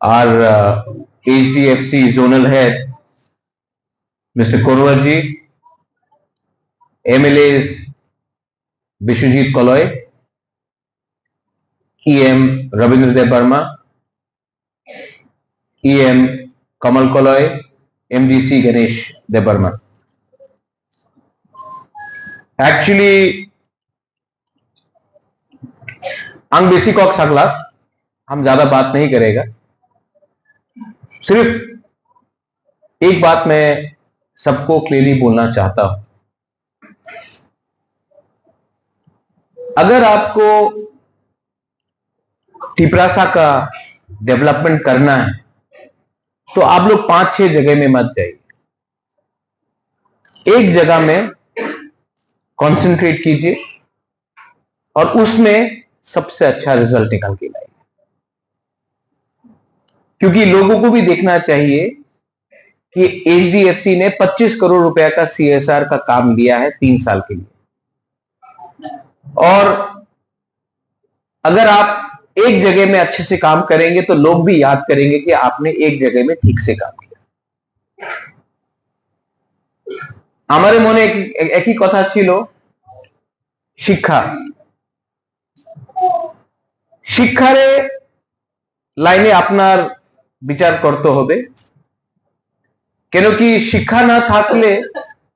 our HDFC zonal head, Mr. Korwarji, MLAs Bishwajit Kaloy, EM Ravindra Debarma, EM Kamal Kaloy, MDC Ganesh Debarma. Actually, अंग बेसी Kock सकला, हम ज्यादा बात नहीं करेगा, सिर्फ एक बात मैं सबको क्लियरली बोलना चाहता हूं। अगर आपको टिपरासा का डेवलपमेंट करना है तो आप लोग 5-6 जगह में मत जाइए, एक जगह में कंसंट्रेट कीजिए और उसमें सबसे अच्छा रिजल्ट निकाल के लाइए, क्योंकि लोगों को भी देखना चाहिए कि एचडीएफसी ने 25 करोड़ रुपया का सीएसआर का काम लिया है 3 साल के लिए। और अगर आप एक जगह में अच्छे से काम करेंगे तो लोग भी याद करेंगे कि आपने एक जगह में ठीक से काम किया। हमारे मने एक ही कथा छिलो, शिक्षा शिक्षारे लाइने आपनार विचार करते होबे, केन कि शिक्षा ना थाकले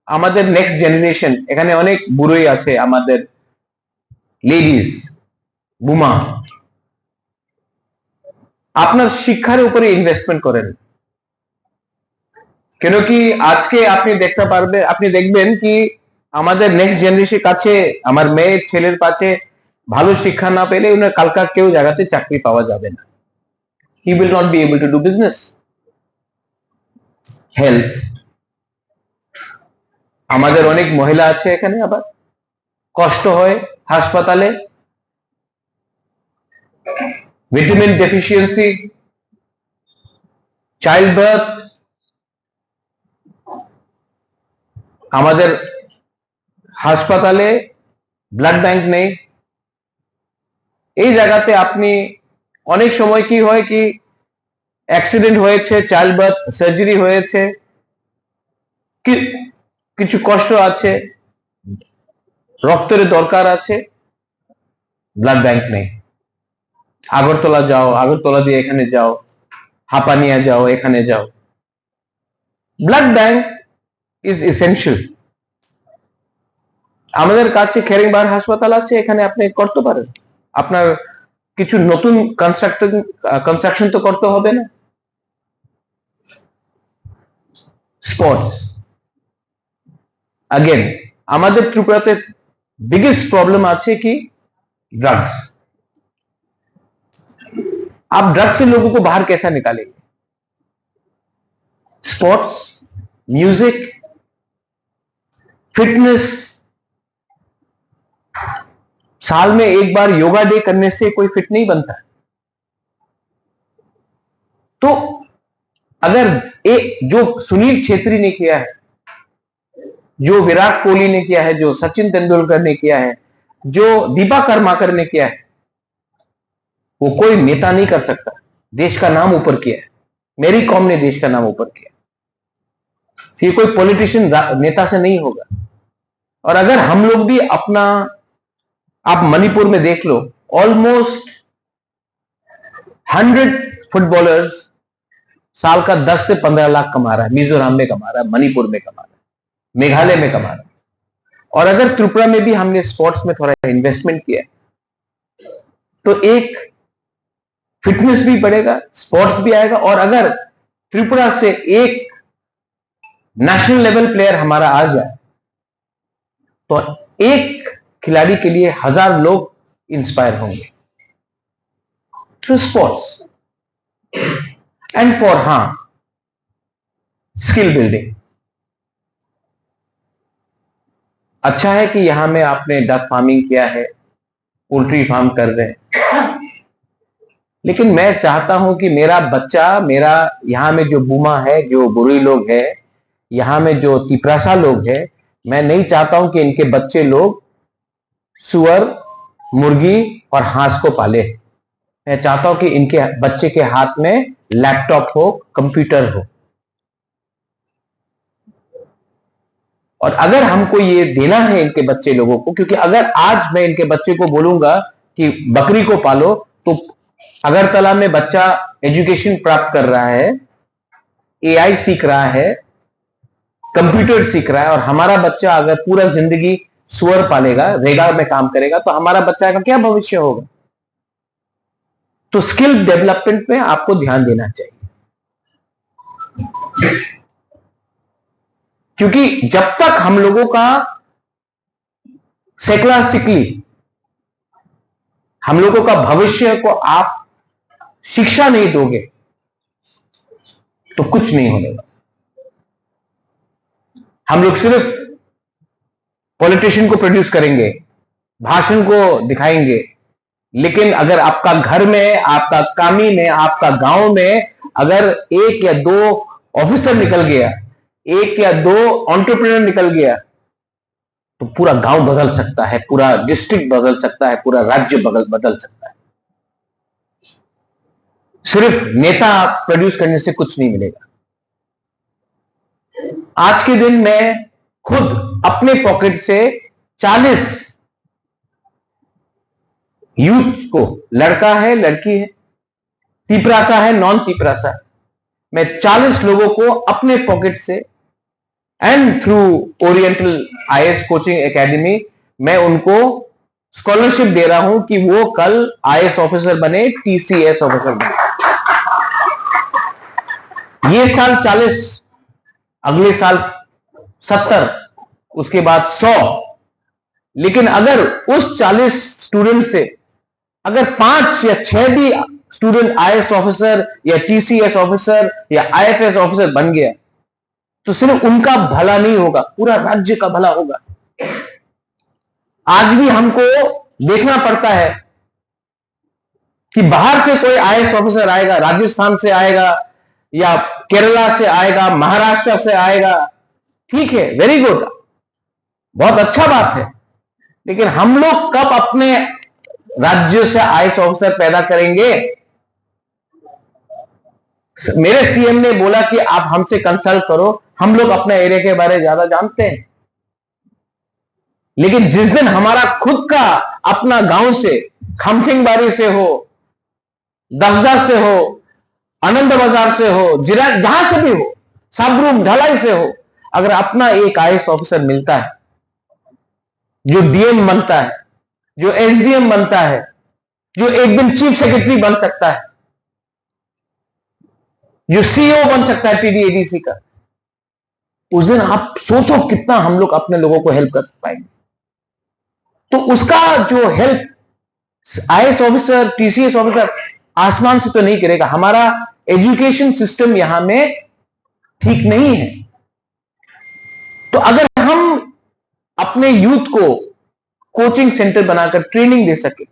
आमादेर नेक्स्ट जेनारेशन, एखाने अनेक बुड़ोई आछे, आमादेर लेडिज बुमा, आपनार शिक्षार उपरे इनभेस्टमेंट करें, केन कि आज के आपनी देखते पारबे, आपनी देखबेन कि आमादेर नेक्स्ट जेनारेशन काछे आमार मेये छेलेर पाछे भालो शिक्षा ना पेले उनार कालका केउ जायगाते चाकरी पावा जाबे ना। He will not be able to do business. Health, आमादेर अनेक महिला आछे एखाने आबार कष्ट हय हासपाताले, विटामिन डेफिशिएंसि, चाइल्ड बार्थ, आमादेर हासपाताले ब्लाड बैंक नहीं, এই জায়গাতে আপনি অনেক সময় কি হয় কি অ্যাক্সিডেন্ট হয়েছে, চাইল্ড বার্থ সার্জারি হয়েছে, কিছু কষ্ট আছে, রক্তের দরকার আছে, ব্লাড ব্যাংক নেই। আগরতলা যাও, আগরতলা দিয়ে এখানে যাও, হাপানিয়া যাও, এখানে যাও। Blood bank is essential. আমাদের কাছে খেরিংবাগ হাসপাতাল আছে, এখানে আপনি করতে পারেন। আপনার কিছু নতুন কনস্ট্রাকশন তো করতে হবে না। স্পোর্টস, अगेन আমাদের ত্রিপুরাতে बिगेस्ट प्रॉब्लम আছে কি ड्रग्स। आप ड्रग्स से लोगों को बाहर कैसा निकालेंगे? स्पोर्ट्स, म्यूजिक, फिटनेस, साल में एक बार योगा डे करने से कोई फिट नहीं बनता। तो अगर जो सुनील छेत्री ने किया है, जो विराट कोहली ने किया है, जो सचिन तेंदुलकर ने किया है, जो दीपा कर्माकर ने किया है, वो कोई नेता नहीं कर सकता। देश का नाम ऊपर किया है, मेरी कॉम ने देश का नाम ऊपर किया। ये कोई पॉलिटिशियन नेता से नहीं होगा। और अगर हम लोग भी अपना, आप मणिपुर में देख लो, ऑलमोस्ट 100 फुटबॉलर्स साल का 10 से 15 लाख कमा रहा है। मिजोरम में कमा रहा है, मणिपुर में कमा रहा है, मेघालय में कमा रहा है। और अगर त्रिपुरा में भी हमने स्पोर्ट्स में थोड़ा इन्वेस्टमेंट किया तो एक फिटनेस भी बढ़ेगा, स्पोर्ट्स भी आएगा। और अगर त्रिपुरा से एक नेशनल लेवल प्लेयर हमारा आ जाए तो एक खिलाड़ी के लिए 1000 लोग इंस्पायर होंगे through sports and for skill building. अच्छा है कि यहां में आपने डक फार्मिंग किया है, पोल्ट्री फार्म कर रहे हैं, लेकिन मैं चाहता हूं कि मेरा बच्चा, मेरा यहां में जो बुमा है, जो बुरी लोग है, यहां में जो तिपरासा लोग है, मैं नहीं चाहता हूं कि इनके बच्चे लोग सुअर, मुर्गी और हांस को पाले। मैं चाहता हूं कि इनके बच्चे के हाथ में लैपटॉप हो, कंप्यूटर हो। और अगर हमको ये देना है इनके बच्चे लोगों को, क्योंकि अगर आज मैं इनके बच्चे को बोलूंगा कि बकरी को पालो, तो अगरतला में बच्चा एजुकेशन प्राप्त कर रहा है, एआई सीख रहा है, कंप्यूटर सीख रहा है, और हमारा बच्चा अगर पूरा जिंदगी सुअर पालेगा, रेगा में काम करेगा, तो हमारा बच्चा का क्या भविष्य होगा? तो स्किल डेवलपमेंट में आपको ध्यान देना चाहिए, क्योंकि जब तक हम लोगों का सेक्युलरिस्टिकली हम लोगों का भविष्य को आप शिक्षा नहीं दोगे तो कुछ नहीं होने वाला। हम लोग सिर्फ पॉलिटिशियन को प्रोड्यूस करेंगे, भाषण को दिखाएंगे, लेकिन अगर आपका घर में, आपका कामी में, आपका गांव में अगर एक या दो ऑफिसर निकल गया, एक या दो एंटरप्रेन्योर निकल गया, तो पूरा गांव बदल सकता है, पूरा डिस्ट्रिक्ट बदल सकता है, पूरा राज्य बदल सकता है। सिर्फ नेता प्रोड्यूस करने से कुछ नहीं मिलेगा। आज के दिन मैं खुद अपने पॉकेट से 40 यूथ को, लड़का है लड़की है, तिपरासा है नॉन तिपरासा, मैं 40 लोगों को अपने पॉकेट से and through oriental IAS coaching academy मैं उनको स्कॉलरशिप दे रहा हूं कि वो कल आईएएस ऑफिसर बने, टीसीएस ऑफिसर बने। ये साल 40, अगले साल 70, उसके बाद 100। लेकिन अगर उस 40 स्टूडेंट से अगर 5 या 6 भी स्टूडेंट आईएएस ऑफिसर या टीसीएस ऑफिसर या आईएफएस ऑफिसर बन गया, तो सिर्फ उनका भला नहीं होगा, पूरा राज्य का भला होगा। आज भी हमको देखना पड़ता है कि बाहर से कोई आईएएस ऑफिसर आएगा, राजस्थान से आएगा या केरला से आएगा, महाराष्ट्र से आएगा, ठीक है, वेरी गुड, बहुत अच्छा बात है, लेकिन हम लोग कब अपने राज्य से आईएएस ऑफिसर पैदा करेंगे? मेरे सीएम ने बोला कि आप हमसे कंसल्ट करो, हम लोग अपने एरिया के बारे में ज्यादा जानते हैं, लेकिन जिस दिन हमारा खुद का अपना गांव से, खमथिंगबाड़ी से हो, दसदस से हो, आनंद बाजार से हो, जहां से भी हो, साबरूम ढलाई से हो, अगर अपना एक आईएएस ऑफिसर मिलता है, जो डीएम बनता है, जो एसडीएम बनता है, जो एक दिन चीफ सेक्रेटरी बन सकता है, जो सीईओ बन सकता है टीडीएडीसी का, उस दिन आप सोचो कितना हम लोग अपने लोगों को हेल्प कर पाएंगे। तो उसका जो help IAS officer, TCS officer आसमान से तो नहीं करेगा। हमारा एजुकेशन सिस्टम यहां में ठीक नहीं है। तो अगर हम अपने यूथ को कोचिंग सेंटर बनाकर ट्रेनिंग दे सके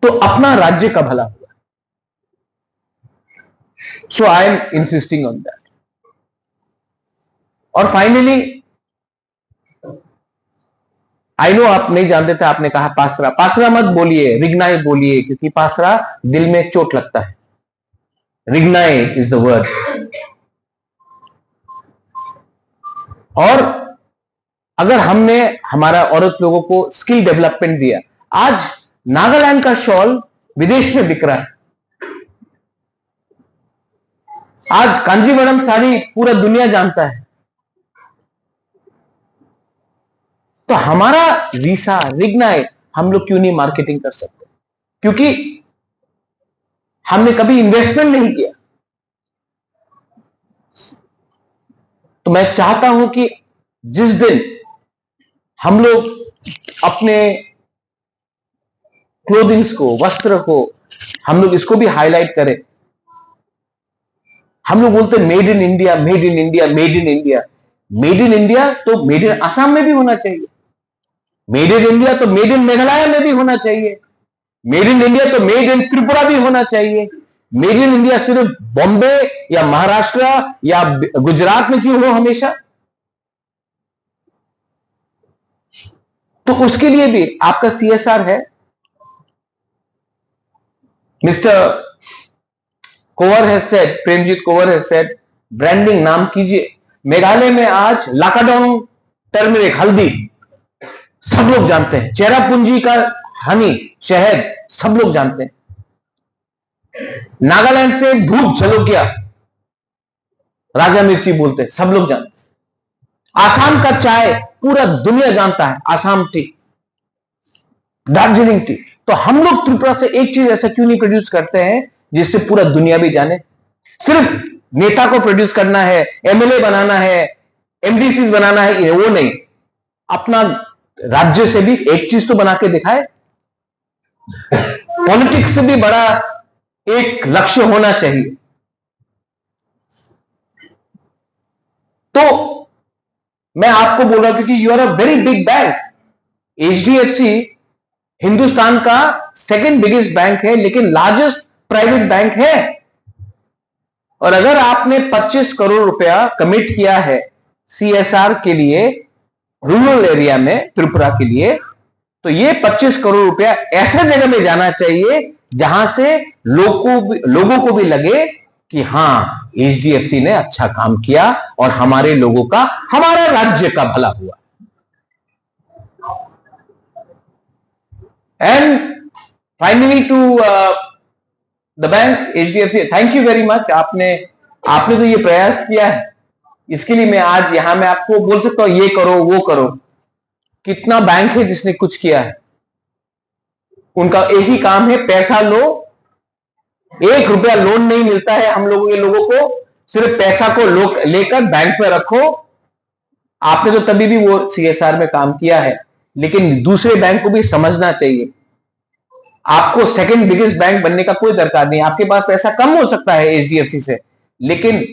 तो अपना राज्य का भला होगा। So I am insisting on that. और फाइनली, आई नो आप नहीं जानते थे, आपने कहा पासरा, पासरा मत बोलिए, रिग्नाए बोलिए, क्योंकि पासरा दिल में चोट लगता है। रिग्नाए इज द वर्ड। और अगर हमने हमारा औरत लोगों को स्किल डेवलपमेंट दिया, आज नागालैंड का शॉल विदेश में बिक रहा है, आज कांजीवरम साड़ी पूरा दुनिया जानता है। तो हमारा वीसा, रिग्नाए, हम लोग क्यों नहीं मार्केटिंग कर सकते? क्योंकि हमने कभी इन्वेस्टमेंट नहीं किया। तो मैं चाहता हूं कि जिस दिन हम लोग अपने क्लोथिंग्स को, वस्त्र को, हम लोग इसको भी हाईलाइट करें। हम लोग बोलते हैं made in India, made in India, made in India. Made in India तो मेड इन असम में भी होना चाहिए, मेड इन इंडिया तो मेड इन मेघालय में भी होना चाहिए, मेड इन इंडिया तो मेड इन त्रिपुरा भी होना चाहिए। मेड इन इंडिया सिर्फ बॉम्बे या महाराष्ट्र या गुजरात में क्यों हो हमेशा? तो उसके लिए भी आपका सीएसआर है। Mister Kowar has said, Premjit Kowar has said, branding नाम कीजिए। मेघालय में आज लाकाडोंग टर्मरिक, हल्दी सब लोग जानते हैं। चेरापूंजी का हनी, शहद सब लोग जानते हैं। नागालैंड से भूत जलोकिया, राजा मिर्ची बोलते हैं, सब लोग जानते हैं। आसाम का चाय पूरा दुनिया जानता है, आसाम टी, दार्जिलिंग टी। तो हम लोग त्रिपुरा से एक चीज ऐसा क्यों नहीं प्रोड्यूस करते हैं जिससे पूरा दुनिया भी जाने? सिर्फ नेता को प्रोड्यूस करना है, एमएलए बनाना है, एमडीसी बनाना है, वो नहीं। अपना राज्य से भी एक चीज तो बना के दिखाए। पॉलिटिक्स से भी बड़ा एक लक्ष्य होना चाहिए। तो मैं आपको बोल रहा हूं क्योंकि you are a very big bank. HDFC Hindustan का सेकंड बिगेस्ट बैंक है, लेकिन लार्जेस्ट प्राइवेट बैंक है। और अगर आपने 25 करोड़ रुपया कमिट किया है सीएसआर के लिए रूरल एरिया में, त्रिपुरा के लिए, तो ये 25 करोड़ रुपया ऐसे जगह में जाना चाहिए जहां से लोगों को भी लगे कि हां, एचडीएफसी ने अच्छा काम किया और हमारे लोगों का, हमारा राज्य का भला हुआ। And finally to the bank HDFC, thank you very much. आपने तो ये प्रयास किया है, इसके लिए मैं आज यहां मैं आपको बोल सकता हूं ये करो वो करो। कितना बैंक है जिसने कुछ किया है? उनका एक ही काम है, पैसा लो। 1 रुपया लोन नहीं मिलता है हम लोगों के लोगों को, सिर्फ पैसा को लेकर बैंक में रखो। आपने तो तभी भी वो सीएसआर में काम किया है, लेकिन दूसरे बैंक को भी समझना चाहिए। आपको सेकंड बिगेस्ट बैंक बनने का कोई दरकार नहीं। आपके पास पैसा कम हो सकता है एचडीएफसी से, लेकिन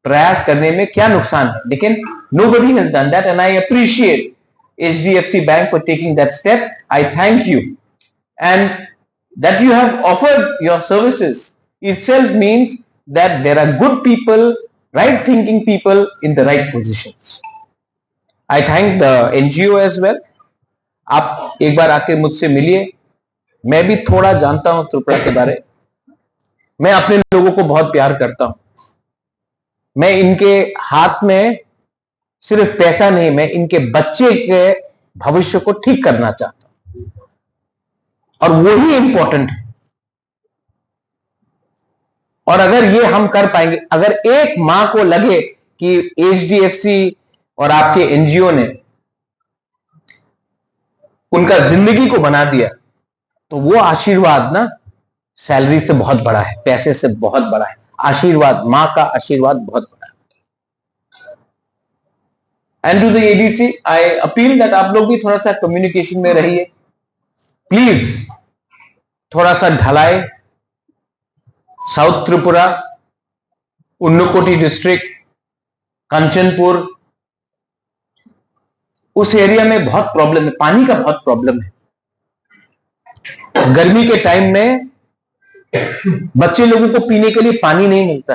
प्रयास करने में क्या नुकसान है? लेकिन nobody has done that and I appreciate HDFC Bank for taking that step. I thank you. And that you have offered your services itself means that there are good people, right thinking people in the right positions. I thank the NGO as well. आप एक बार आके मुझसे मिलिए। मैं भी थोड़ा जानता हूं त्रिपुरा के बारे। मैं अपने लोगों को बहुत प्यार करता हूं। मैं इनके हाथ में सिर्फ पैसा नहीं, मैं इनके बच्चे के भविष्य को ठीक करना चाहता हूं, और वो ही इंपॉर्टेंट है। और अगर ये हम कर पाएंगे, अगर एक मां को लगे कि एचडीएफसी और आपके एनजीओ ने उनका जिंदगी को बना दिया, तो वो आशीर्वाद ना सैलरी से बहुत बड़ा है, पैसे से बहुत बड़ा है। आशीर्वाद, मां का आशीर्वाद बहुत बड़ा है। And to the ADC I appeal that आप लोग भी थोड़ा सा कम्युनिकेशन में रहिए प्लीज। थोड़ा सा ढलाई, साउथ त्रिपुरा, उन्नकोटी डिस्ट्रिक्ट, कंचनपुर, उस एरिया में बहुत प्रॉब्लम है, पानी का बहुत प्रॉब्लम है। गर्मी के टाइम में बच्चे लोगों को पीने के लिए पानी नहीं मिलता।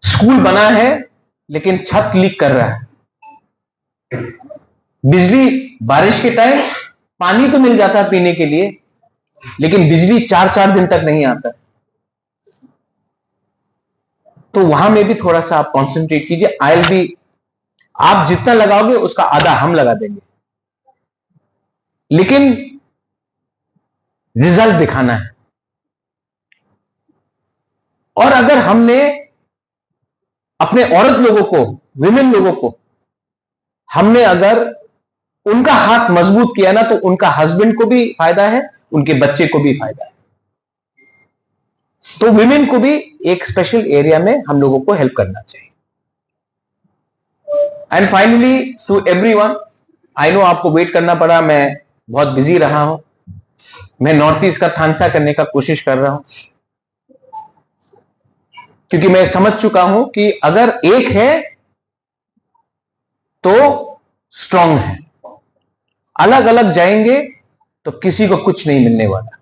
स्कूल बना है लेकिन छत लीक कर रहा है। बिजली, बारिश के टाइम पानी तो मिल जाता है पीने के लिए, लेकिन बिजली 4-4 दिन तक नहीं आता। तो वहां में भी थोड़ा सा आप कॉन्सेंट्रेट कीजिए। आप जितना लगाओगे उसका आधा हम लगा देंगे, लेकिन रिजल्ट दिखाना है। और अगर हमने अपने औरत लोगों को, विमेन लोगों को, हमने अगर उनका हाथ मजबूत किया ना, तो उनका हस्बैंड को भी फायदा है, उनके बच्चे को भी फायदा है। तो विमेन को भी एक स्पेशल एरिया में हम लोगों को हेल्प करना चाहिए। And finally to everyone, I know आपको वेट करना पड़ा, मैं बहुत बिजी रहा हूं। मैं नॉर्थ ईस्ट का थानसा करने का कोशिश कर रहा हूं, क्योंकि मैं समझ चुका हूं कि अगर एक है तो स्ट्रांग है, अलग अलग जाएंगे तो किसी को कुछ नहीं मिलने वाला।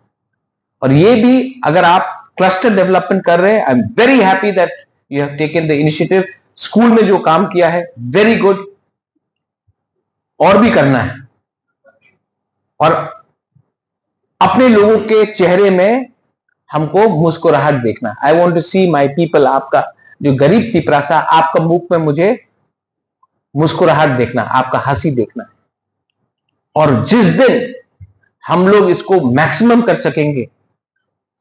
और ये भी अगर आप क्लस्टर डेवलपमेंट कर रहे हैं, I am very happy that you have taken the initiative. School में जो काम किया है, वेरी गुड, और भी करना है। और अपने लोगों के चेहरे में हमको मुस्कुराहट देखना। I want to see my people, आपका जो गरीब तिपरासा, आपका मुख में मुझे मुस्कुराहट देखना, आपका हंसी देखना। और जिस दिन हम लोग इसको मैक्सिमम कर सकेंगे,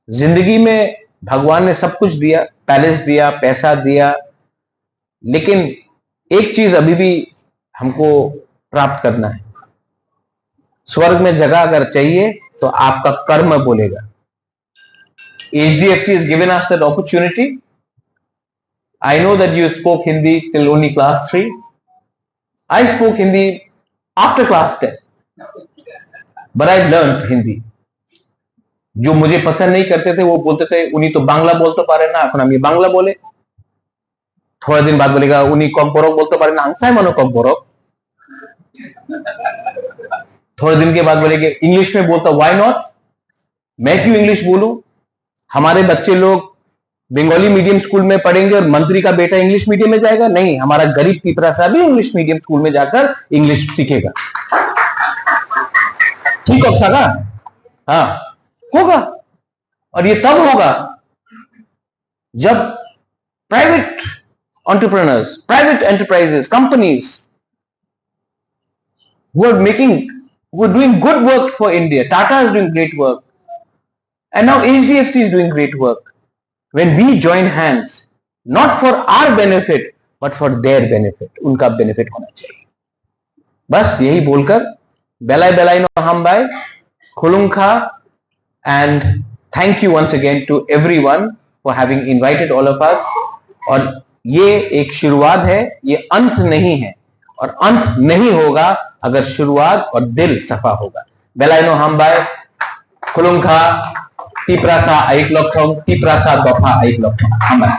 जिंदगी में भगवान ने सब कुछ दिया, पैलेस दिया, पैसा दिया, लेकिन एक चीज अभी भी हमको प्राप्त करना है। स्वर्ग में जगह अगर चाहिए तो आपका कर्म बोलेगा। HDFC has given us that opportunity. I know that you spoke Hindi till only class 3. I spoke Hindi after class 10. But I learned Hindi. जो मुझे पसंद नहीं करते थे वो बोलते थे उन्हीं तो बांग्ला बोलते पारे ना, अपन हम ये बांग्ला बोले। थोड़ा दिन बाद बोलेगा उन्हीं कॉक बोरोक बोलते पारे ना, अंसाई मानो कॉक बोरोक। थोड़े दिन के बाद बोलेगे इंग्लिश में बोलता, व्हाई नॉट, मैं क्यों इंग्लिश बोलूं। हमारे बच्चे लोग बंगाली मीडियम स्कूल में पढ़ेंगे और मंत्री का बेटा इंग्लिश मीडियम में जाएगा? नहीं, हमारा गरीब तिपरासा भी इंग्लिश मीडियम स्कूल में जाकर इंग्लिश सीखेगा। ठीक होगा? हाँ होगा। और ये तब होगा जब private entrepreneurs, private enterprises, companies who are making, who are doing good work for India. Tata is doing great work. And now HDFC is doing great work. When we join hands, not for our benefit, but for their benefit. उनका benefit होना चाहिए। बस यही बोलकर बेलाई बेलाई no हम bye खुलुंखा, and thank you once again to everyone for having invited all of us. और ये एक शुरुआत है, ये अंत नहीं है, और अंत नहीं होगा अगर शुरुआत और दिल सफा होगा। बेलाइनो हम बाय खुलुंखा तिपरासा आइक लॉकथोंग, तिपरासा दोफा आइक लॉकथोंग हम बाय।